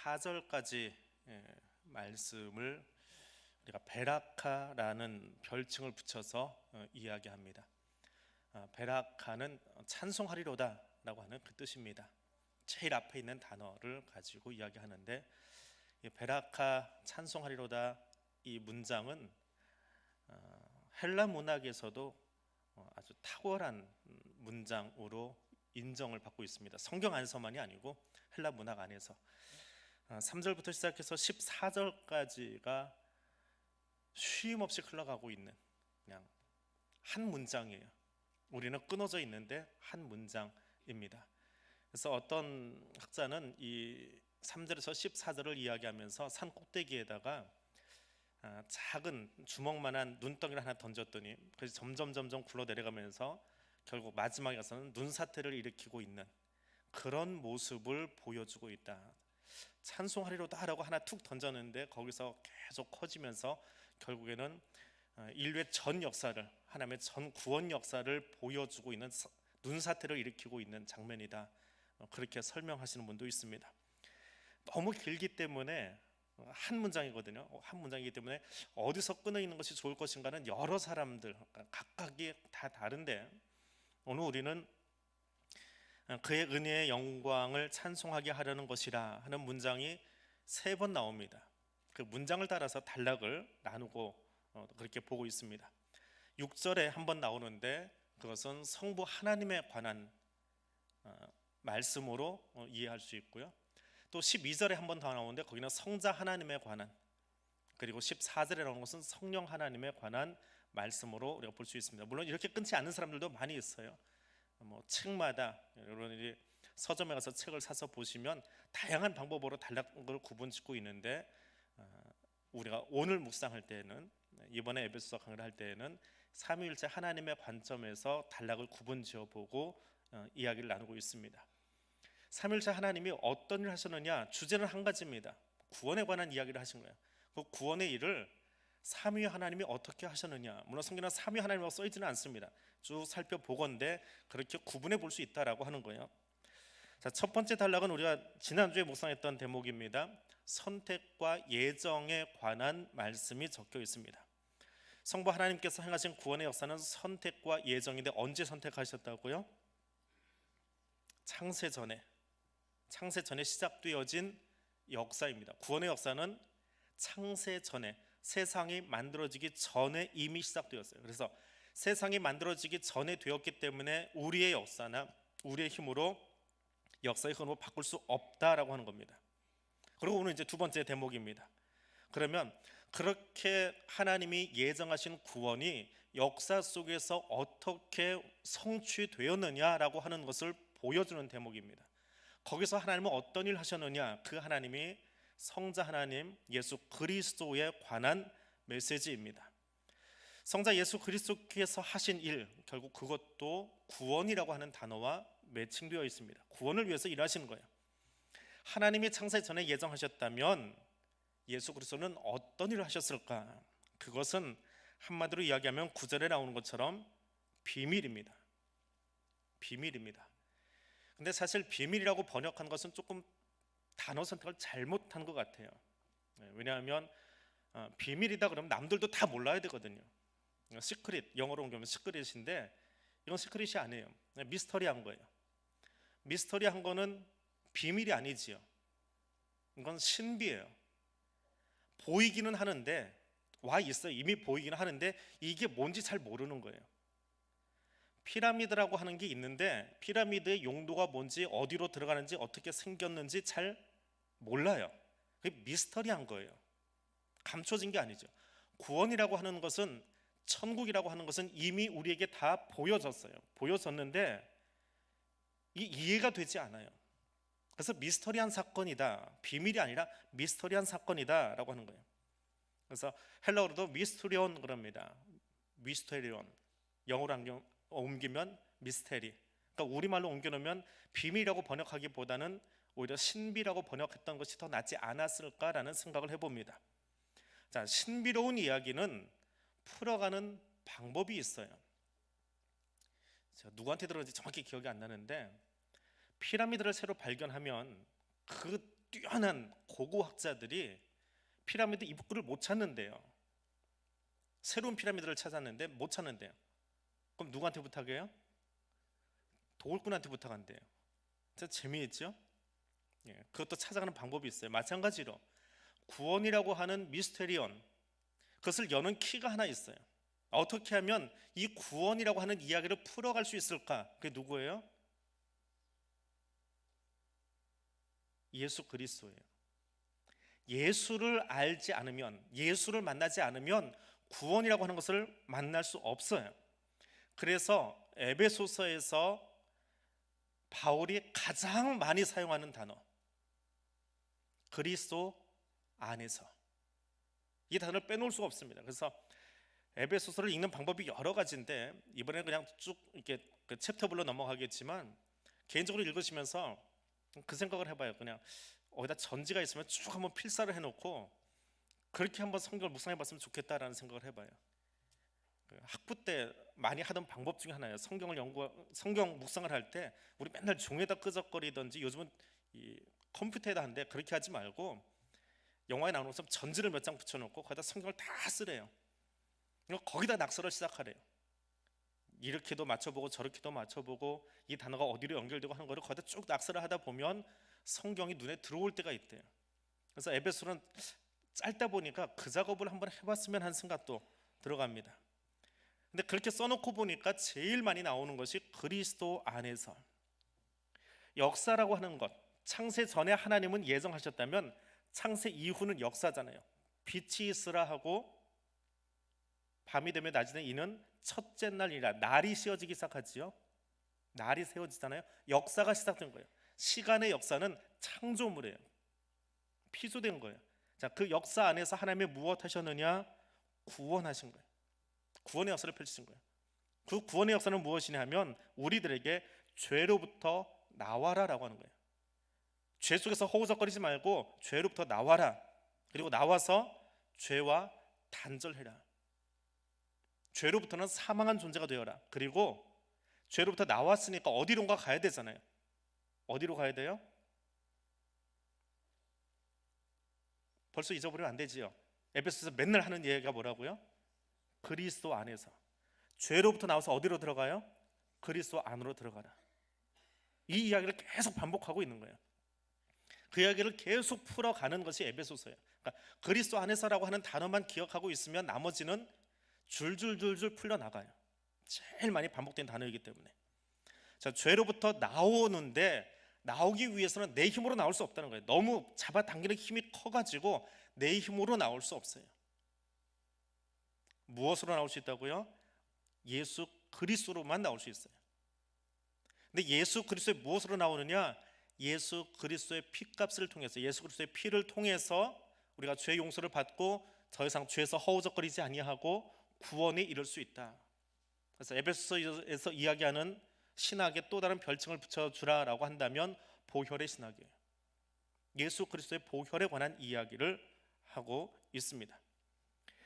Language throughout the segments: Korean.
14절까지 말씀을 우리가 베라카라는 별칭을 붙여서 이야기합니다. 베라카는 찬송하리로다 라고 하는 그 뜻입니다. 제일 앞에 있는 단어를 가지고 이야기하는데, 이 베라카 찬송하리로다 이 문장은 헬라 문학에서도 아주 탁월한 문장으로 인정을 받고 있습니다. 성경 안에서만이 아니고 헬라 문학 안에서 3절부터 시작해서 14절까지가 쉼없이 흘러가고 있는 그냥 한 문장이에요. 우리는 끊어져 있는데 한 문장입니다. 그래서 어떤 학자는 이 3절에서 14절을 이야기하면서 산 꼭대기에다가 작은 주먹만한 눈덩이를 하나 던졌더니 그래서 점점 굴러 내려가면서 결국 마지막에 가서는 눈사태를 일으키고 있는 그런 모습을 보여주고 있다. 찬송하리로다 라고 하나 툭 던졌는데 거기서 계속 커지면서 결국에는 인류의 전 역사를, 하나님의 전 구원 역사를 보여주고 있는, 눈사태를 일으키고 있는 장면이다. 그렇게 설명하시는 분도 있습니다. 너무 길기 때문에 한 문장이거든요. 한 문장이기 때문에 어디서 끊어 있는 것이 좋을 것인가는 여러 사람들 각각이 다 다른데, 오늘 우리는 그의 은혜의 영광을 찬송하게 하려는 것이라 하는 문장이 3번 나옵니다. 그 문장을 따라서 단락을 나누고 그렇게 보고 있습니다. 6절에 한번 나오는데 그것은 성부 하나님에 관한 말씀으로 이해할 수 있고요. 또 12절에 한번 더 나오는데 거기는 성자 하나님에 관한, 그리고 14절에 나오는 것은 성령 하나님에 관한 말씀으로 우리가 볼 수 있습니다. 물론 이렇게 끊지 않는 사람들도 많이 있어요. 책마다 여러분들이 서점에 가서 책을 사서 보시면 다양한 방법으로 단락을 구분짓고 있는데, 우리가 오늘 묵상할 때는, 이번에 에베소서 강의를 할 때에는 삼위일체 하나님의 관점에서 단락을 구분지어 보고 이야기를 나누고 있습니다. 삼위일체 하나님이 어떤 일을 하셨느냐, 주제는 한 가지입니다. 구원에 관한 이야기를 하신 거예요. 그 구원의 일을 삼위 하나님이 어떻게 하셨느냐, 물론 성경은 삼위 하나님이라고 써있지는 않습니다. 쭉 살펴보건대 그렇게 구분해 볼 수 있다라고 하는 거예요. 자, 첫 번째 단락은 우리가 지난주에 묵상했던 대목입니다. 선택과 예정에 관한 말씀이 적혀 있습니다. 성부 하나님께서 행하신 구원의 역사는 선택과 예정인데 언제 선택하셨다고요? 창세 전에 시작되어진 역사입니다. 구원의 역사는 창세 전에, 세상이 만들어지기 전에 이미 시작되었어요. 그래서 세상이 만들어지기 전에 되었기 때문에 우리의 역사나 우리의 힘으로 역사의 흐름을 바꿀 수 없다라고 하는 겁니다. 그리고 오늘 이제 두 번째 대목입니다. 그러면 그렇게 하나님이 예정하신 구원이 역사 속에서 어떻게 성취되었느냐라고 하는 것을 보여주는 대목입니다. 거기서 하나님은 어떤 일을 하셨느냐, 그 하나님이 성자 하나님 예수 그리스도에 관한 메시지입니다. 성자 예수 그리스도께서 하신 일, 결국 그것도 구원이라고 하는 단어와 매칭되어 있습니다. 구원을 위해서 일하시는 거예요. 하나님이 창세 전에 예정하셨다면 예수 그리스도는 어떤 일을 하셨을까? 그것은 한마디로 이야기하면 9절에 나오는 것처럼 비밀입니다. 근데 사실 비밀이라고 번역한 것은 조금 단어 선택을 잘못한 것 같아요. 왜냐하면 비밀이다 그러면 남들도 다 몰라야 되거든요. 시크릿, 영어로 옮기면 시크릿인데 이건 시크릿이 아니에요. 미스터리한 거예요. 미스터리한 거는 비밀이 아니지요. 이건 신비예요. 보이기는 하는데, 와 있어요. 이미 보이기는 하는데 이게 뭔지 잘 모르는 거예요. 피라미드라고 하는 게 있는데 피라미드의 용도가 뭔지, 어디로 들어가는지, 어떻게 생겼는지 잘 몰라요. 그게 미스터리한 거예요. 감춰진 게 아니죠. 구원이라고 하는 것은, 천국이라고 하는 것은 이미 우리에게 다 보여졌어요. 보여졌는데 이해가 되지 않아요. 그래서 미스터리한 사건이다, 비밀이 아니라 미스터리한 사건이다 라고 하는 거예요. 그래서 헬라어로도 미스테리온 그럽니다. 미스테리온, 영어로 옮기면 미스테리. 그러니까 우리말로 옮겨놓으면 비밀이라고 번역하기보다는 오히려 신비라고 번역했던 것이 더 낫지 않았을까라는 생각을 해봅니다. 자, 신비로운 이야기는 풀어가는 방법이 있어요. 제가 누구한테 들었는지 정확히 기억이 안 나는데, 피라미드를 새로 발견하면 그 뛰어난 고고학자들이 피라미드 입구를 못 찾는데요. 새로운 피라미드를 찾았는데 못 찾는데요. 그럼 누구한테 부탁해요? 도굴꾼한테 부탁한대요. 진짜 재미있죠? 예, 그것도 찾아가는 방법이 있어요. 마찬가지로 구원이라고 하는 미스테리온, 그것을 여는 키가 하나 있어요. 어떻게 하면 이 구원이라고 하는 이야기를 풀어갈 수 있을까? 그게 누구예요? 예수 그리스도예요. 예수를 알지 않으면, 예수를 만나지 않으면 구원이라고 하는 것을 만날 수 없어요. 그래서 에베소서에서 바울이 가장 많이 사용하는 단어, 그리스도 안에서, 이 단어를 빼놓을 수가 없습니다. 그래서 에베소서를 읽는 방법이 여러 가지인데 이번에는 그냥 쭉 이렇게 그 챕터별로 넘어가겠지만, 개인적으로 읽으시면서 그 생각을 해봐요. 그냥 어디다 전지가 있으면 쭉 한번 필사를 해놓고 그렇게 한번 성경을 묵상해봤으면 좋겠다라는 생각을 해봐요. 학부 때 많이 하던 방법 중에 하나예요. 성경 묵상을 할 때 우리 맨날 종에다 끄적거리든지 요즘은 이 컴퓨터에다 하는데 그렇게 하지 말고 영화에 나오는 것처럼 전지를 몇 장 붙여놓고 거기다 성경을 다 쓰래요. 거기다 낙서를 시작하래요. 이렇게도 맞춰보고 저렇게도 맞춰보고 이 단어가 어디로 연결되고 하는 거를 거기다 쭉 낙서를 하다 보면 성경이 눈에 들어올 때가 있대요. 그래서 에베소는 짧다 보니까 그 작업을 한번 해봤으면 하는 생각도 들어갑니다. 근데 그렇게 써놓고 보니까 제일 많이 나오는 것이 그리스도 안에서. 역사라고 하는 것, 창세 전에 하나님은 예정하셨다면 창세 이후는 역사잖아요. 빛이 있으라 하고 밤이 되면 낮이 되는 이는 첫째 날이라, 날이 세워지기 시작하지요. 날이 세워지잖아요. 역사가 시작된 거예요. 시간의 역사는 창조물이에요. 피조된 거예요. 자, 그 역사 안에서 하나님이 무엇 하셨느냐? 구원하신 거예요. 구원의 역사를 펼치신 거예요. 그 구원의 역사는 무엇이냐 하면 우리들에게 죄로부터 나와라라고 하는 거예요. 죄 속에서 허우적거리지 말고 죄로부터 나와라. 그리고 나와서 죄와 단절해라. 죄로부터는 사망한 존재가 되어라. 그리고 죄로부터 나왔으니까 어디론가 가야 되잖아요. 어디로 가야 돼요? 벌써 잊어버리면 안 되지요. 에베소서 맨날 하는 얘기가 뭐라고요? 그리스도 안에서. 죄로부터 나와서 어디로 들어가요? 그리스도 안으로 들어가라. 이 이야기를 계속 반복하고 있는 거예요. 그 이야기를 계속 풀어가는 것이 에베소서예요. 그러니까 그리스도 안에서라고 하는 단어만 기억하고 있으면 나머지는 줄줄줄줄 풀려나가요. 제일 많이 반복된 단어이기 때문에. 자, 죄로부터 나오는데 나오기 위해서는 내 힘으로 나올 수 없다는 거예요. 너무 잡아당기는 힘이 커가지고 내 힘으로 나올 수 없어요. 무엇으로 나올 수 있다고요? 예수 그리스도로만 나올 수 있어요. 근데 예수 그리스도의 무엇으로 나오느냐? 예수 그리스도의 피값을 통해서, 예수 그리스도의 피를 통해서 우리가 죄 용서를 받고 더 이상 죄에서 허우적거리지 아니하고 구원에 이를 수 있다. 그래서 에베소서에서 이야기하는 신학의 또 다른 별칭을 붙여주라라고 한다면 보혈의 신학이에요. 예수 그리스도의 보혈에 관한 이야기를 하고 있습니다.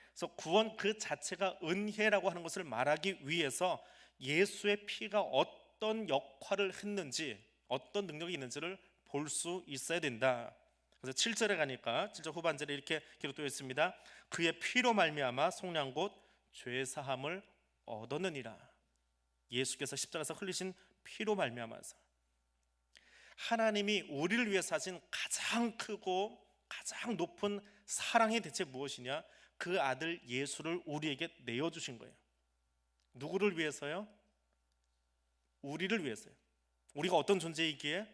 그래서 구원 그 자체가 은혜라고 하는 것을 말하기 위해서 예수의 피가 어떤 역할을 했는지, 어떤 능력이 있는지를 볼 수 있어야 된다. 그래서 7절에 가니까 7절 후반절에 이렇게 기록되어 있습니다. 그의 피로 말미암아 속량 곧 죄 사함을 얻었느니라. 예수께서 십자가에서 흘리신 피로 말미암아서 하나님이 우리를 위해서 하신 가장 크고 가장 높은 사랑이 대체 무엇이냐? 그 아들 예수를 우리에게 내어주신 거예요. 누구를 위해서요? 우리를 위해서요. 우리가 어떤 존재이기에?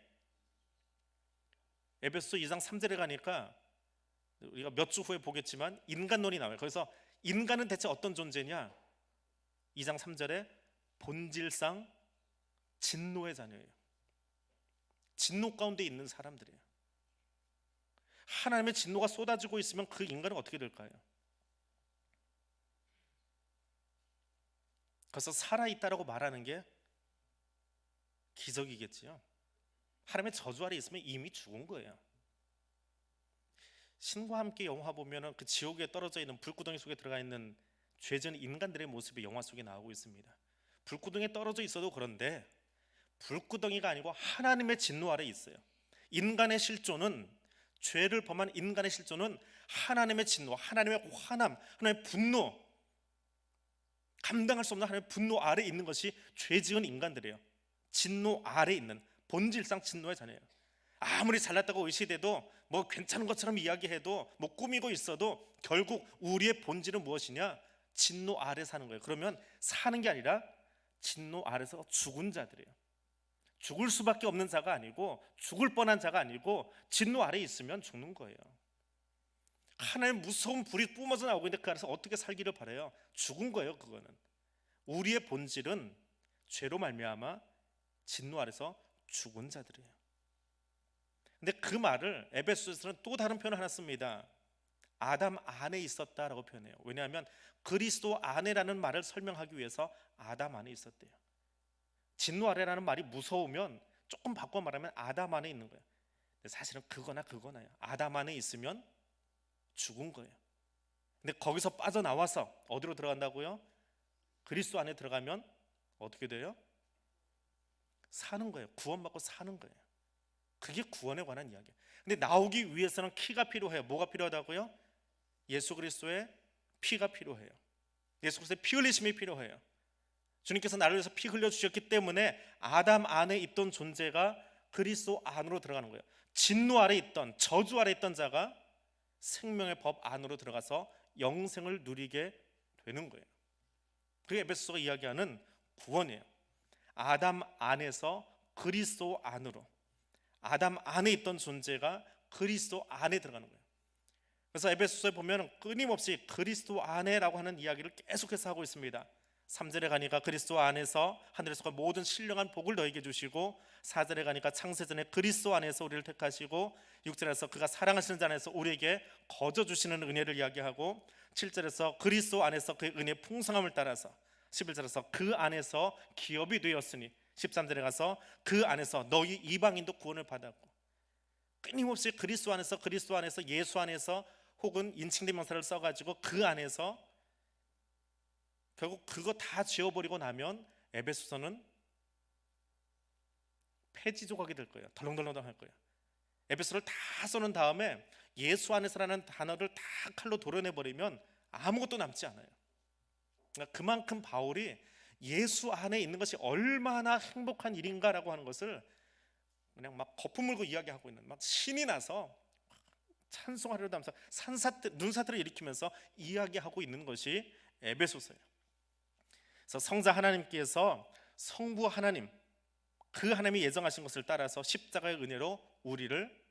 에베소서 2장 3절에 가니까 우리가 몇 주 후에 보겠지만 인간론이 나와요. 그래서 인간은 대체 어떤 존재냐? 2장 3절에 본질상 진노의 자녀예요. 진노 가운데 있는 사람들이에요. 하나님의 진노가 쏟아지고 있으면 그 인간은 어떻게 될까요? 그래서 살아있다라고 말하는 게 기적이겠지요. 하나님의 저주 아래 있으면 이미 죽은 거예요. 신과 함께 영화 보면은 그 지옥에 떨어져 있는 불구덩이 속에 들어가 있는 죄진 인간들의 모습이 영화 속에 나오고 있습니다. 불구덩이에 떨어져 있어도 그런데 불구덩이가 아니고 하나님의 진노 아래 있어요. 인간의 실존은 죄를 범한 인간의 실존은 하나님의 진노, 하나님의 화남, 하나님의 분노, 감당할 수 없는 하나님의 분노 아래에 있는 것이 죄 지은 인간들이에요. 진노 아래에 있는, 본질상 진노의 자녀예요. 아무리 잘났다고 의시돼도, 뭐 괜찮은 것처럼 이야기해도, 뭐 꾸미고 있어도 결국 우리의 본질은 무엇이냐? 진노 아래 사는 거예요. 그러면 사는 게 아니라 진노 아래서 죽은 자들이에요. 죽을 수밖에 없는 자가 아니고, 죽을 뻔한 자가 아니고, 진노 아래에 있으면 죽는 거예요. 하나님 무서운 불이 뿜어져 나오고 있는데 그 안에서 어떻게 살기를 바라요? 죽은 거예요. 그거는 우리의 본질은 죄로 말미암아 진노 아래서 죽은 자들이에요. 근데 그 말을 에베소서는 또 다른 표현을 하나 씁니다. 아담 안에 있었다라고 표현해요. 왜냐하면 그리스도 안에라는 말을 설명하기 위해서 아담 안에 있었대요. 진노 아래라는 말이 무서우면 조금 바꿔 말하면 아담 안에 있는 거예요. 근데 사실은 그거나요. 아담 안에 있으면 죽은 거예요. 근데 거기서 빠져나와서 어디로 들어간다고요? 그리스도 안에 들어가면 어떻게 돼요? 사는 거예요. 구원받고 사는 거예요. 그게 구원에 관한 이야기예요. 근데 나오기 위해서는 키가 필요해요. 뭐가 필요하다고요? 예수 그리스도의 피가 필요해요. 예수 그리스도의 피 흘리심이 필요해요. 주님께서 나를 위해서 피 흘려주셨기 때문에 아담 안에 있던 존재가 그리스도 안으로 들어가는 거예요. 진노 아래 있던, 저주 아래 있던 자가 생명의 법 안으로 들어가서 영생을 누리게 되는 거예요. 그게 에베소서가 이야기하는 구원이에요. 아담 안에서 그리스도 안으로, 아담 안에 있던 존재가 그리스도 안에 들어가는 거예요. 그래서 에베소서에 보면 끊임없이 그리스도 안에라고 하는 이야기를 계속해서 하고 있습니다. 3절에 가니까 그리스도 안에서 하늘에서 모든 신령한 복을 너에게 주시고, 4절에 가니까 창세전에 그리스도 안에서 우리를 택하시고, 6절에서 그가 사랑하시는 자 안에서 우리에게 거저 주시는 은혜를 이야기하고, 7절에서 그리스도 안에서 그의 은혜의 풍성함을 따라서, 11절에서 그 안에서 기업이 되었으니, 13절에 가서 그 안에서 너희 이방인도 구원을 받았고, 끊임없이 그리스도 안에서 예수 안에서 혹은 인칭된 명사를 써가지고 그 안에서 결국 그거 다 지워버리고 나면 에베소서는 폐지 조각이 될 거예요. 덜렁덜렁 할 거예요. 에베소를 다 써놓은 다음에 예수 안에서라는 단어를 다 칼로 도려내버리면 아무것도 남지 않아요. 그러니까 그만큼 바울이 예수 안에 있는 것이 얼마나 행복한 일인가라고 하는 것을 그냥 막 거품 물고 이야기하고 있는, 막 신이 나서 찬송하려다 하면서 눈사태를 일으키면서 이야기하고 있는 것이 에베소서예요. 그래서 성자 하나님께서 성부 하나님, 그 하나님이 예정하신 것을 따라서 십자가의 은혜로 우리를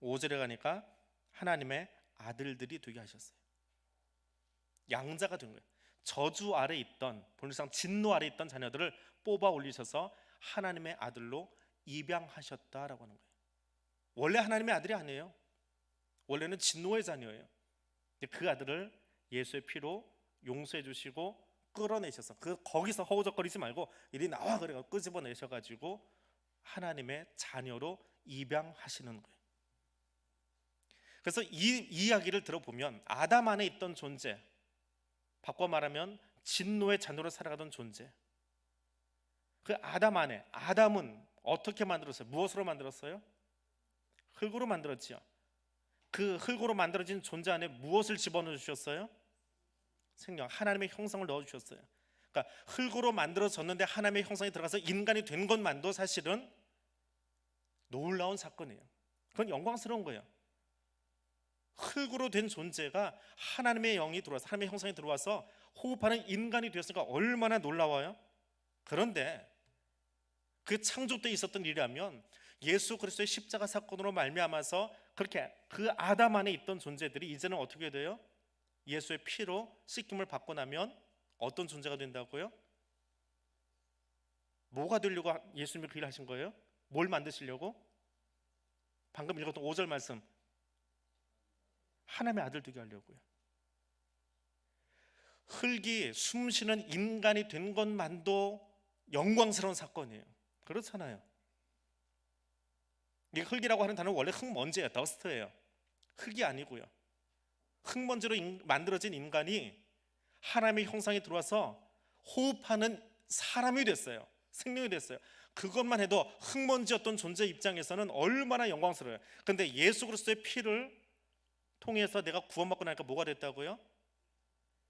5절에 가니까 하나님의 아들들이 되게 하셨어요. 양자가 된 거예요. 저주 아래 있던, 본질상 진노 아래 있던 자녀들을 뽑아 올리셔서 하나님의 아들로 입양하셨다라고 하는 거예요. 원래 하나님의 아들이 아니에요. 원래는 진노의 자녀예요. 그 아들을 예수의 피로 용서해 주시고 끌어내셔서, 거기서 허우적거리지 말고 이리 나와 그래가 끄집어내셔가지고 하나님의 자녀로 입양하시는 거예요. 그래서 이 이야기를 들어보면 아담 안에 있던 존재, 바꿔 말하면 진노의 자녀로 살아가던 존재, 그 아담 안에, 아담은 어떻게 만들었어요? 무엇으로 만들었어요? 흙으로 만들었지요. 그 흙으로 만들어진 존재 안에 무엇을 집어넣어 주셨어요? 생명, 하나님의 형상을 넣어 주셨어요. 그러니까 흙으로 만들어졌는데 하나님의 형상이 들어가서 인간이 된 것만도 사실은 놀라운 사건이에요. 그건 영광스러운 거예요. 흙으로 된 존재가 하나님의 영이 들어와서, 하나님의 형상이 들어와서 호흡하는 인간이 되었으니까 얼마나 놀라워요. 그런데 그 창조 때 있었던 일이라면 예수 그리스도의 십자가 사건으로 말미암아서 그렇게 그 아담 안에 있던 존재들이 이제는 어떻게 돼요? 예수의 피로 씻김을 받고 나면 어떤 존재가 된다고요? 뭐가 되려고 예수님이 그 일을 하신 거예요? 뭘 만드시려고? 방금 읽었던 5절 말씀, 하나님의 아들 되게 하려고요. 흙이 숨쉬는 인간이 된 것만도 영광스러운 사건이에요. 그렇잖아요. 이 흙이라고 하는 단어는 원래 흙먼지예요. 더스트예요. 흙이 아니고요. 흙먼지로 만들어진 인간이 하나님의 형상이 들어와서 호흡하는 사람이 됐어요. 생명이 됐어요. 그것만 해도 흙먼지였던 존재 입장에서는 얼마나 영광스러워요. 그런데 예수 그리스도의 피를 통해서 내가 구원받고 나니까 뭐가 됐다고요?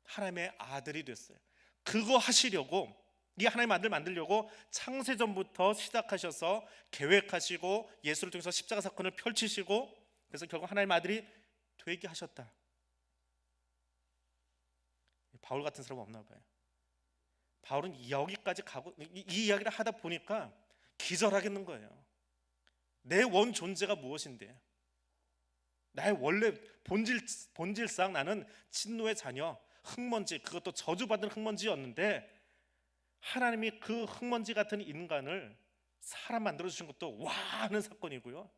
하나님의 아들이 됐어요. 그거 하시려고, 이 하나님의 아들 만들려고 창세전부터 시작하셔서 계획하시고 예수를 통해서 십자가 사건을 펼치시고, 그래서 결국 하나님의 아들이 되게 하셨다. 바울 같은 사람 없나 봐요. 바울은 여기까지 가고, 이 이야기를 하다 보니까 기절하겠는 거예요. 내 원 존재가 무엇인데, 나의 원래 본질상 나는 진노의 자녀, 흙먼지, 그것도 저주받은 흙먼지였는데 하나님이 그 흙먼지 같은 인간을 사람 만들어 주신 것도 와 하는 사건이고요.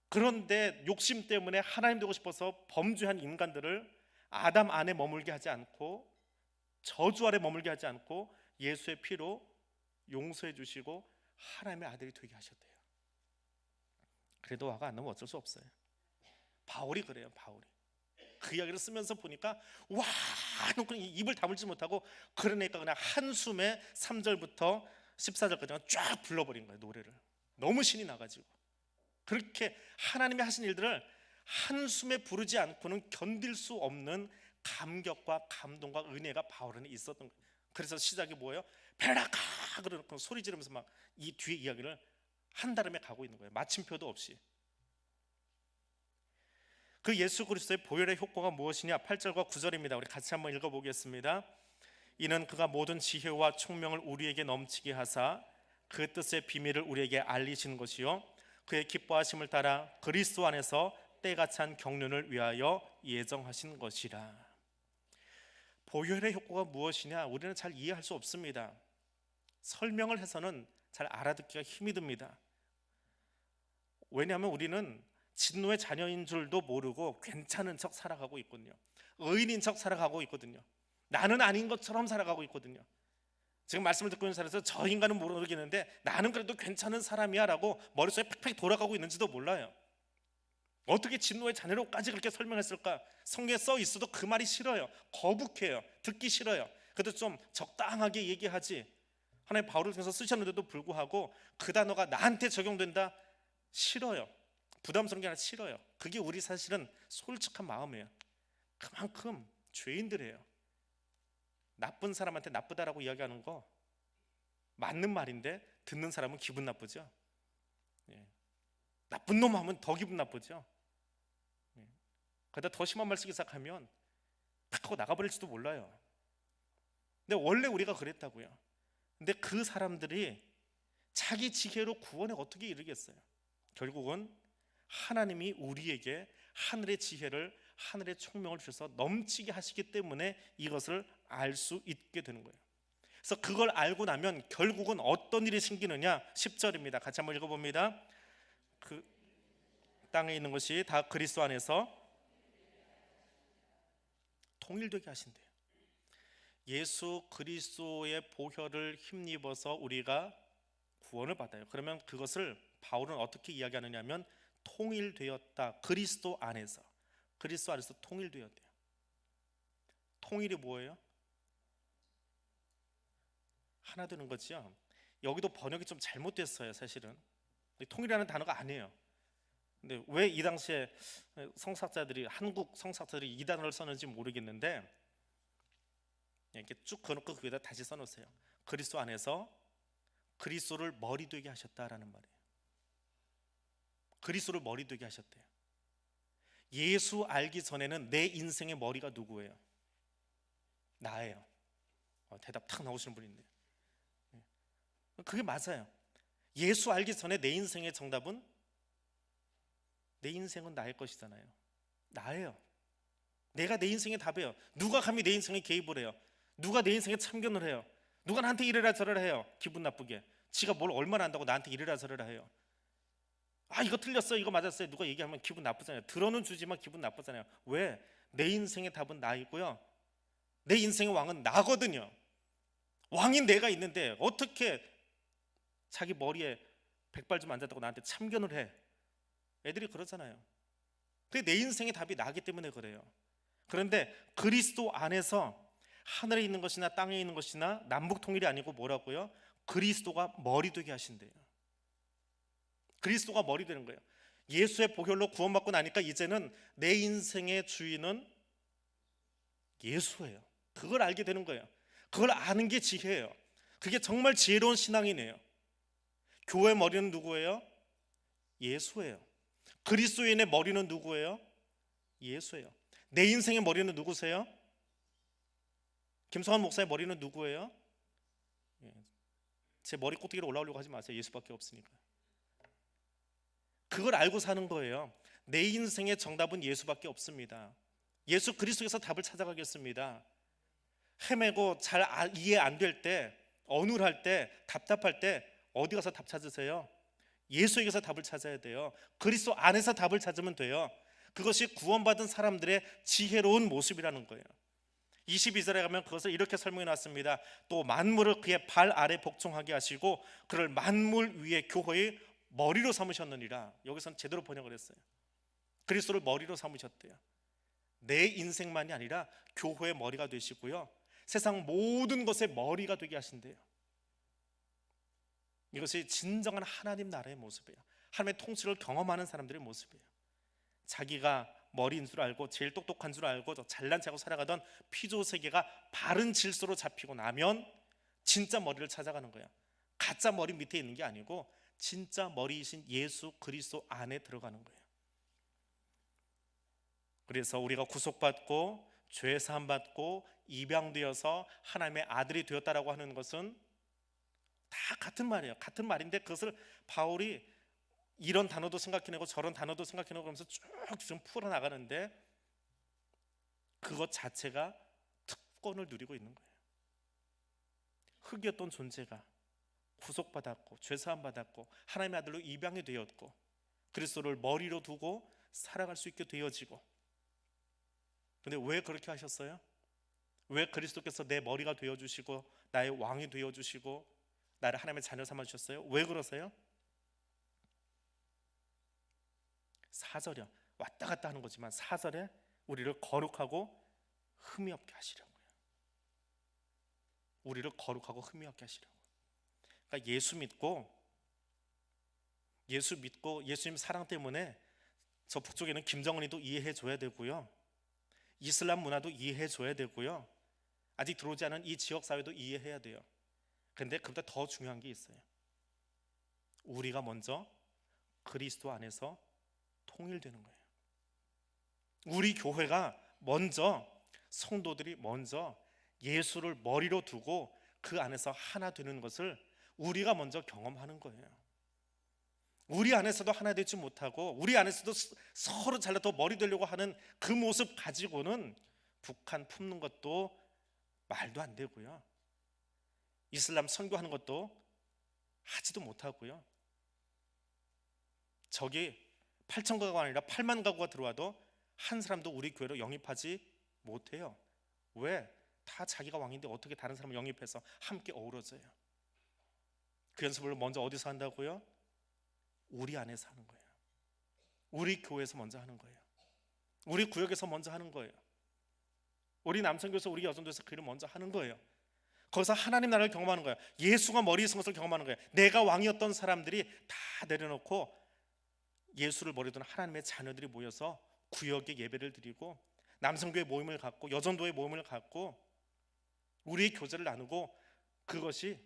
그런데 욕심 때문에 하나님 되고 싶어서 범죄한 인간들을 아담 안에 머물게 하지 않고 저주 아래 머물게 하지 않고 예수의 피로 용서해 주시고 하나님의 아들이 되게 하셨대요. 그래도 화가 안 나면 어쩔 수 없어요. 바울이 그래요. 바울이 그 이야기를 쓰면서 보니까 와 하는 입을 다물지 못하고, 그러니까 그냥 한숨에 3절부터 14절까지 쫙 불러버린 거예요. 노래를 너무 신이 나가지고. 그렇게 하나님이 하신 일들을 한숨에 부르지 않고는 견딜 수 없는 감격과 감동과 은혜가 바울은 있었던 거예요. 그래서 시작이 뭐예요? 베라카 그러고 소리 지르면서 막 이 뒤에 이야기를 한달음에 가고 있는 거예요. 마침표도 없이. 그 예수 그리스도의 보혈의 효과가 무엇이냐? 8절과 9절입니다. 우리 같이 한번 읽어보겠습니다. 이는 그가 모든 지혜와 총명을 우리에게 넘치게 하사 그 뜻의 비밀을 우리에게 알리시는 것이요 그의 기뻐하심을 따라 그리스도 안에서 때가 찬 경륜을 위하여 예정하신 것이라. 보혈의 효과가 무엇이냐? 우리는 잘 이해할 수 없습니다. 설명을 해서는 잘 알아듣기가 힘이 듭니다. 왜냐하면 우리는 진노의 자녀인 줄도 모르고 괜찮은 척 살아가고 있거든요. 의인인 척 살아가고 있거든요. 나는 아닌 것처럼 살아가고 있거든요. 지금 말씀을 듣고 있는 사람에서 저 인간은 모르겠는데 나는 그래도 괜찮은 사람이야 라고 머릿속에 팩팩 돌아가고 있는지도 몰라요. 어떻게 진노의 자녀로까지 그렇게 설명했을까? 성경에 써 있어도 그 말이 싫어요. 거북해요. 듣기 싫어요. 그래도 좀 적당하게 얘기하지. 하나님 바울을 통해서 쓰셨는데도 불구하고 그 단어가 나한테 적용된다? 싫어요. 부담스러운 게 아니라 싫어요. 그게 우리 사실은 솔직한 마음이에요. 그만큼 죄인들이에요. 나쁜 사람한테 나쁘다라고 이야기하는 거 맞는 말인데 듣는 사람은 기분 나쁘죠. 나쁜 놈 하면 더 기분 나쁘죠. 그러다 더 심한 말 쓰기 시작하면 탁 하고 나가버릴지도 몰라요. 근데 원래 우리가 그랬다고요. 근데 그 사람들이 자기 지혜로 구원에 어떻게 이르겠어요? 결국은 하나님이 우리에게 하늘의 지혜를, 하늘의 총명을 주셔서 넘치게 하시기 때문에 이것을 알 수 있게 되는 거예요. 그래서 그걸 알고 나면 결국은 어떤 일이 생기느냐? 10절입니다. 같이 한번 읽어봅니다. 그 땅에 있는 것이 다 그리스도 안에서 통일되게 하신대요. 예수 그리스도의 보혈을 힘입어서 우리가 구원을 받아요. 그러면 그것을 바울은 어떻게 이야기하느냐면 통일되었다. 그리스도 안에서 통일되었대요. 통일이 뭐예요? 하나 되는 거죠. 여기도 번역이 좀 잘못됐어요. 사실은 통일이라는 단어가 아니에요. 근데 왜 이 당시에 성사자들이, 한국 성사자들이 이 단어를 썼는지 모르겠는데 이렇게 쭉 그어놓고 그 위에다 다시 써놓으세요. 그리스도 안에서 그리스도를 머리 되게 하셨다라는 말이에요. 그리스도를 머리 되게 하셨대요. 예수 알기 전에는 내 인생의 머리가 누구예요? 나예요. 대답 탁 나오시는 분인데 그게 맞아요. 예수 알기 전에 내 인생의 정답은, 내 인생은 나의 것이잖아요. 나예요. 내가 내 인생의 답이에요. 누가 감히 내 인생에 개입을 해요? 누가 내 인생에 참견을 해요? 누가 나한테 이래라 저래라 해요? 기분 나쁘게. 지가 뭘 얼마나 안다고 나한테 이래라 저래라 해요? 아 이거 틀렸어요, 이거 맞았어요, 누가 얘기하면 기분 나쁘잖아요. 들어는 주지만 기분 나쁘잖아요. 왜? 내 인생의 답은 나이고요, 내 인생의 왕은 나거든요. 왕인 내가 있는데 어떻게 자기 머리에 백발 좀 앉았다고 나한테 참견을 해? 애들이 그러잖아요. 그게 내 인생의 답이 나기 때문에 그래요. 그런데 그리스도 안에서 하늘에 있는 것이나 땅에 있는 것이나 남북 통일이 아니고 뭐라고요? 그리스도가 머리 되게 하신대요. 그리스도가 머리 되는 거예요. 예수의 보혈로 구원받고 나니까 이제는 내 인생의 주인은 예수예요. 그걸 알게 되는 거예요. 그걸 아는 게 지혜예요. 그게 정말 지혜로운 신앙이네요. 교회의 머리는 누구예요? 예수예요. 그리스도인의 머리는 누구예요? 예수예요. 내 인생의 머리는 누구세요? 김성환 목사의 머리는 누구예요? 제 머리 꼭대기로 올라오려고 하지 마세요. 예수밖에 없으니까. 그걸 알고 사는 거예요. 내 인생의 정답은 예수밖에 없습니다. 예수 그리스도에서 답을 찾아가겠습니다. 헤매고 잘 이해 안 될 때, 어눌할 때, 답답할 때 어디 가서 답 찾으세요? 예수에게서 답을 찾아야 돼요. 그리스도 안에서 답을 찾으면 돼요. 그것이 구원받은 사람들의 지혜로운 모습이라는 거예요. 22절에 가면 그것을 이렇게 설명해 놨습니다. 또 만물을 그의 발 아래 복종하게 하시고 그를 만물 위에 교회의 머리로 삼으셨느니라. 여기서는 제대로 번역을 했어요. 그리스도를 머리로 삼으셨대요. 내 인생만이 아니라 교회의 머리가 되시고요, 세상 모든 것의 머리가 되게 하신대요. 이것이 진정한 하나님 나라의 모습이에요. 하나님의 통치를 경험하는 사람들의 모습이에요. 자기가 머리인 줄 알고 제일 똑똑한 줄 알고 잘난 척하고 살아가던 피조 세계가 바른 질서로 잡히고 나면 진짜 머리를 찾아가는 거예요. 가짜 머리 밑에 있는 게 아니고 진짜 머리이신 예수 그리스도 안에 들어가는 거예요. 그래서 우리가 구속받고 죄 사함 받고 입양되어서 하나님의 아들이 되었다라고 하는 것은 다 같은 말이에요. 같은 말인데 그것을 바울이 이런 단어도 생각해내고 저런 단어도 생각해내고 그러면서 쭉 좀 풀어나가는데 그것 자체가 특권을 누리고 있는 거예요. 흙이었던 존재가 구속받았고 죄사함 받았고 하나님의 아들로 입양이 되었고 그리스도를 머리로 두고 살아갈 수 있게 되어지고. 그런데 왜 그렇게 하셨어요? 왜 그리스도께서 내 머리가 되어주시고 나의 왕이 되어주시고 나를 하나님의 자녀 삼아주셨어요? 왜 그러세요? 4절이요. 왔다 갔다 하는 거지만 4절에 우리를 거룩하고 흠이 없게 하시려고요. 우리를 거룩하고 흠이 없게 하시려고. 그러니까 예수 믿고 예수님 사랑 때문에 저 북쪽에는 김정은이도 이해해 줘야 되고요, 이슬람 문화도 이해해 줘야 되고요, 아직 들어오지 않은 이 지역 사회도 이해해야 돼요. 그런데 그보다 더 중요한 게 있어요. 우리가 먼저 그리스도 안에서 통일되는 거예요. 우리 교회가 먼저, 성도들이 먼저 예수를 머리로 두고 그 안에서 하나 되는 것을 우리가 먼저 경험하는 거예요. 우리 안에서도 하나 되지 못하고 우리 안에서도 서로 잘라도 머리 되려고 하는 그 모습 가지고는 북한 품는 것도 말도 안 되고요, 이슬람 선교하는 것도 하지도 못하고요. 저기 8천 가구가 아니라 8만 가구가 들어와도 한 사람도 우리 교회로 영입하지 못해요. 왜? 다 자기가 왕인데 어떻게 다른 사람을 영입해서 함께 어우러져요? 그 연습을 먼저 어디서 한다고요? 우리 안에서 하는 거예요. 우리 교회에서 먼저 하는 거예요. 우리 구역에서 먼저 하는 거예요. 우리 남성교에서 우리 여성교에서 그 일을 먼저 하는 거예요. 거기서 하나님 나라를 경험하는 거예요. 예수가 머리에 쓴 것을 경험하는 거예요. 내가 왕이었던 사람들이 다 내려놓고 예수를 머리에 둔 하나님의 자녀들이 모여서 구역에 예배를 드리고 남성교회 모임을 갖고 여전도회 모임을 갖고 우리의 교제를 나누고 그것이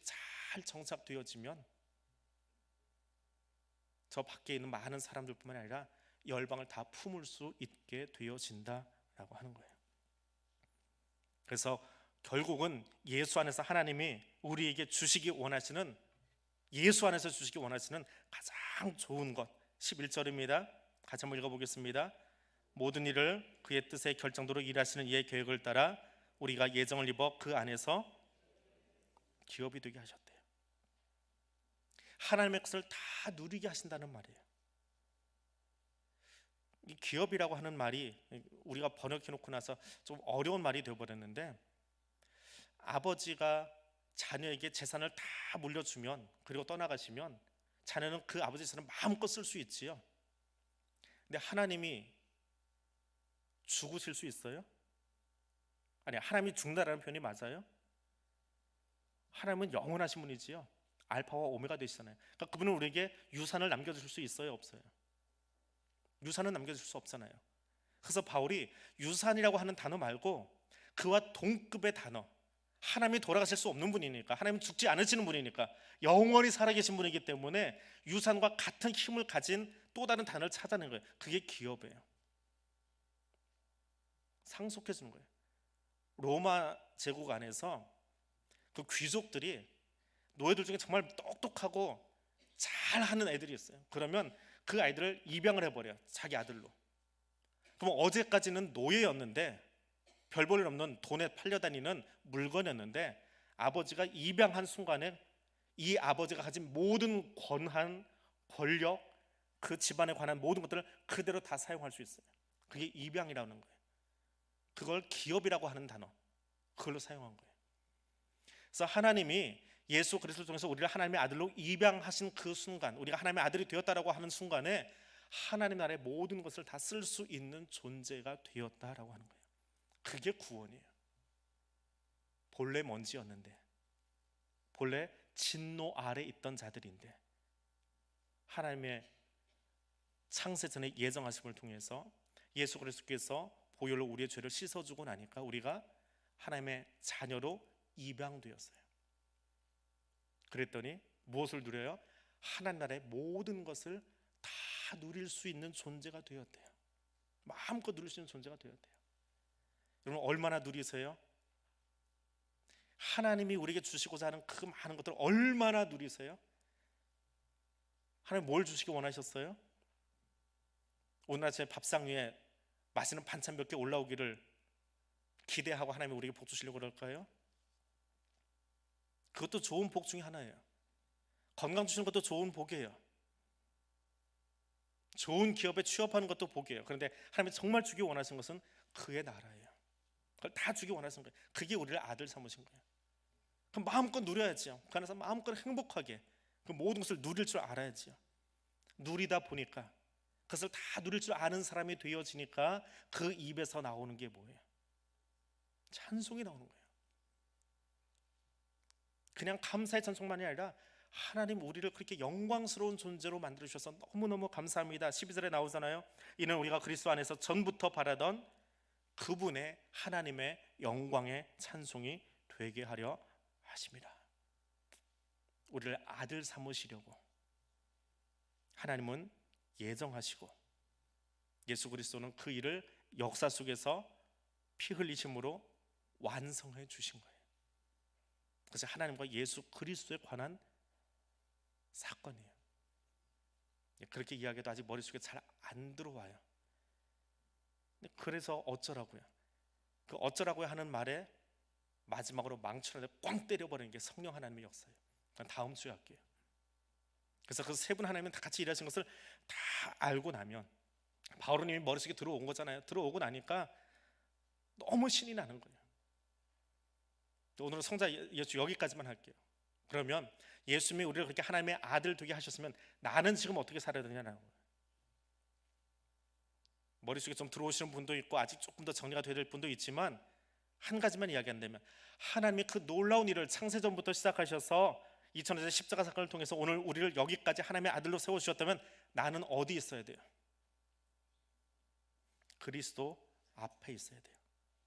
잘 정착되어지면 저 밖에 있는 많은 사람들뿐만 아니라 열방을 다 품을 수 있게 되어진다라고 하는 거예요. 그래서 결국은 예수 안에서 하나님이 우리에게 주시기 원하시는, 예수 안에서 주시기 원하시는 가장 좋은 것 11절입니다. 같이 한번 읽어보겠습니다. 모든 일을 그의 뜻에 결정대로 일하시는 이의 계획을 따라 우리가 예정을 입어 그 안에서 기업이 되게 하셨대요. 하나님의 것을 다 누리게 하신다는 말이에요. 이 기업이라고 하는 말이 우리가 번역해 놓고 나서 좀 어려운 말이 되어버렸는데, 아버지가 자녀에게 재산을 다 물려주면 그리고 떠나가시면 자녀는 그 아버지 재산을 마음껏 쓸 수 있지요. 근데 하나님이 죽으실 수 있어요? 아니, 하나님이 죽는다라는 표현이 맞아요? 하나님은 영원하신 분이지요. 알파와 오메가 되시잖아요. 그러니까 그분은 우리에게 유산을 남겨주실 수 있어요, 없어요? 유산은 남겨줄 수 없잖아요. 그래서 바울이 유산이라고 하는 단어 말고 그와 동급의 단어, 하나님이 돌아가실 수 없는 분이니까, 하나님은 죽지 않으시는 분이니까, 영원히 살아계신 분이기 때문에 유산과 같은 힘을 가진 또 다른 단어를 찾아낸 거예요. 그게 기업이에요. 상속해 주는 거예요. 로마 제국 안에서 그 귀족들이 노예들 중에 정말 똑똑하고 잘하는 애들이 있어요. 그러면 그 아이들을 입양을 해버려요, 자기 아들로. 그럼 어제까지는 노예였는데, 별 볼 일 없는 돈에 팔려다니는 물건이었는데, 아버지가 입양한 순간에 이 아버지가 가진 모든 권한, 권력, 그 집안에 관한 모든 것들을 그대로 다 사용할 수 있어요. 그게 입양이라는 거예요. 그걸 기업이라고 하는 단어, 그걸로 사용한 거예요. 그래서 하나님이 예수 그리스도를 통해서 우리를 하나님의 아들로 입양하신 그 순간, 우리가 하나님의 아들이 되었다라고 하는 순간에 하나님 나라의 모든 것을 다 쓸 수 있는 존재가 되었다라고 하는 거예요. 그게 구원이에요. 본래 먼지였는데, 본래 진노 아래 있던 자들인데, 하나님의 창세 전에 예정하심을 통해서 예수 그리스도께서 보혈로 우리의 죄를 씻어주고 나니까 우리가 하나님의 자녀로 입양되었어요. 그랬더니 무엇을 누려요? 하나님 나라의 모든 것을 다 누릴 수 있는 존재가 되었대요. 마음껏 누릴 수 있는 존재가 되었대요. 여러분, 얼마나 누리세요? 하나님이 우리에게 주시고자 하는 그 많은 것들을 얼마나 누리세요? 하나님 뭘 주시기 원하셨어요? 오늘 아침에 밥상 위에 맛있는 반찬 몇 개 올라오기를 기대하고 하나님이 우리에게 복 주시려고 그럴까요? 그것도 좋은 복 중에 하나예요. 건강 주시는 것도 좋은 복이에요. 좋은 기업에 취업하는 것도 복이에요. 그런데 하나님이 정말 주기 원하시는 것은 그의 나라예요. 그걸 다 주기 원하시는 거예요. 그게 우리를 아들 삼으신 거예요. 그럼 마음껏 누려야지요. 그 안에서 마음껏 행복하게 그 모든 것을 누릴 줄 알아야지요. 누리다 보니까, 그것을 다 누릴 줄 아는 사람이 되어지니까 그 입에서 나오는 게 뭐예요? 찬송이 나오는 거예요. 그냥 감사의 찬송만이 아니라 하나님 우리를 그렇게 영광스러운 존재로 만들어주셔서 너무너무 감사합니다. 12절에 나오잖아요. 이는 우리가 그리스도 안에서 전부터 바라던 그분의 하나님의 영광의 찬송이 되게 하려 하십니다. 우리를 아들 삼으시려고 하나님은 예정하시고, 예수 그리스도는 그 일을 역사 속에서 피 흘리심으로 완성해 주신 거예요. 그래서 하나님과 예수 그리스도에 관한 사건이에요. 그렇게 이야기해도 아직 머릿속에 잘 안 들어와요. 그래서 어쩌라고요? 그 어쩌라고요 하는 말에 마지막으로 망치로 꽝 때려버리는 게 성령 하나님의 역사예요. 다음 주에 할게요. 그래서 그 세 분 하나님은 다 같이 일하신 것을 다 알고 나면, 바울은 이미 머릿속에 들어온 거잖아요. 들어오고 나니까 너무 신이 나는 거예요. 오늘은 성자 예수 여기까지만 할게요. 그러면 예수님이 우리를 그렇게 하나님의 아들 되게 하셨으면 나는 지금 어떻게 살아야 되냐는 거예요. 머릿속에 좀 들어오시는 분도 있고 아직 조금 더 정리가 돼야 될 분도 있지만, 한 가지만 이야기한다면, 하나님이 그 놀라운 일을 창세전부터 시작하셔서 2000년의 십자가 사건을 통해서 오늘 우리를 여기까지 하나님의 아들로 세워주셨다면 나는 어디 있어야 돼요? 그리스도 앞에 있어야 돼요.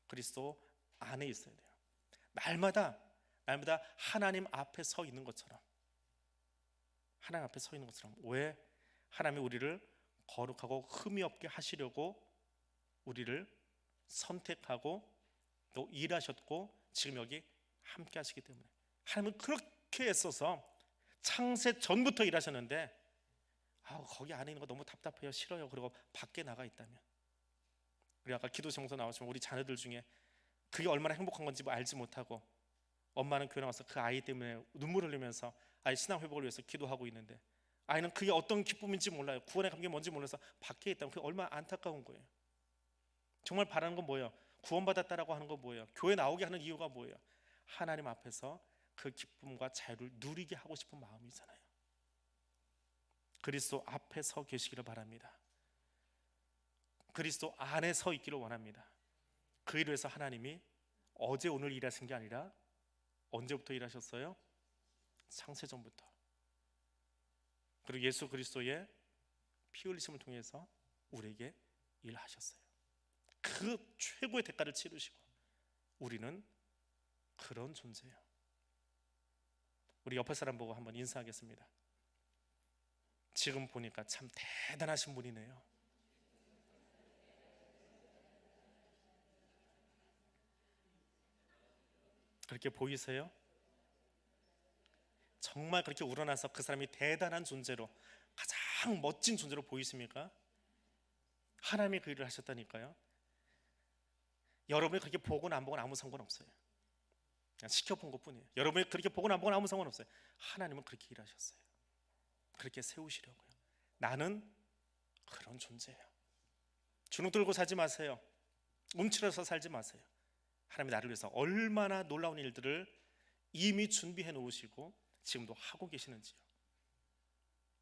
그리스도 안에 있어야 돼요. 날마다 하나님 앞에 서 있는 것처럼, 하나님 앞에 서 있는 것처럼. 왜? 하나님이 우리를 거룩하고 흠이 없게 하시려고 우리를 선택하고 또 일하셨고 지금 여기 함께 하시기 때문에. 하나님은 그렇게 애써서 창세 전부터 일하셨는데, 거기 안에 있는 거 너무 답답해요, 싫어요, 그리고 밖에 나가 있다면, 우리 아까 기도 제목도 나왔지만 우리 자녀들 중에 그게 얼마나 행복한 건지 알지 못하고 엄마는 교회 나와서 그 아이 때문에 눈물 흘리면서 아이 신앙 회복을 위해서 기도하고 있는데, 아이는 그게 어떤 기쁨인지 몰라요. 구원의 감격이 뭔지 몰라서 밖에 있다면 그게 얼마나 안타까운 거예요. 정말 바라는 건 뭐예요? 구원받았다라고 하는 건 뭐예요? 교회 나오게 하는 이유가 뭐예요? 하나님 앞에서 그 기쁨과 자유를 누리게 하고 싶은 마음이잖아요. 그리스도 앞에 서 계시기를 바랍니다. 그리스도 안에 서 있기를 원합니다. 그 일을 위해서 하나님이 어제 오늘 일하신 게 아니라 언제부터 일하셨어요? 창세전부터. 그리고 예수 그리스도의 피 흘리심을 통해서 우리에게 일하셨어요. 그 최고의 대가를 치르시고 우리는 그런 존재예요. 우리 옆에 사람 보고 한번 인사하겠습니다. 지금 보니까 참 대단하신 분이네요. 그렇게 보이세요? 정말 그렇게 우러나서 그 사람이 대단한 존재로, 가장 멋진 존재로 보이십니까? 하나님이 그 일을 하셨다니까요. 여러분이 그렇게 보거나 안 보거나 아무 상관없어요. 그냥 시켜본 것뿐이에요. 여러분이 그렇게 보거나 안 보거나 아무 상관없어요. 하나님은 그렇게 일하셨어요. 그렇게 세우시려고요. 나는 그런 존재예요. 주눅 들고 살지 마세요. 움츠려서 살지 마세요. 하나님이 나를 위해서 얼마나 놀라운 일들을 이미 준비해 놓으시고 지금도 하고 계시는지요.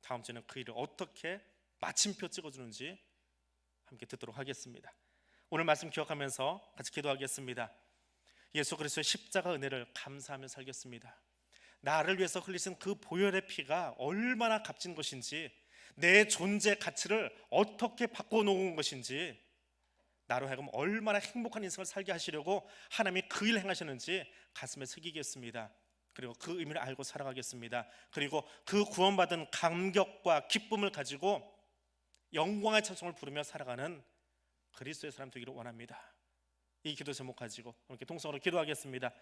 다음 주에는 그 일을 어떻게 마침표 찍어주는지 함께 듣도록 하겠습니다. 오늘 말씀 기억하면서 같이 기도하겠습니다. 예수 그리스도의 십자가 은혜를 감사하며 살겠습니다. 나를 위해서 흘리신 그 보혈의 피가 얼마나 값진 것인지, 내 존재 가치를 어떻게 바꿔놓은 것인지, 나로 하여금 얼마나 행복한 인생을 살게 하시려고 하나님이 그 일을 행하셨는지 가슴에 새기겠습니다. 그리고 그 의미를 알고 살아가겠습니다. 그리고 그 구원받은 감격과 기쁨을 가지고 영광의 찬송을 부르며 살아가는 그리스도의 사람 되기를 원합니다. 이 기도 제목 가지고 이렇게 통성으로 기도하겠습니다.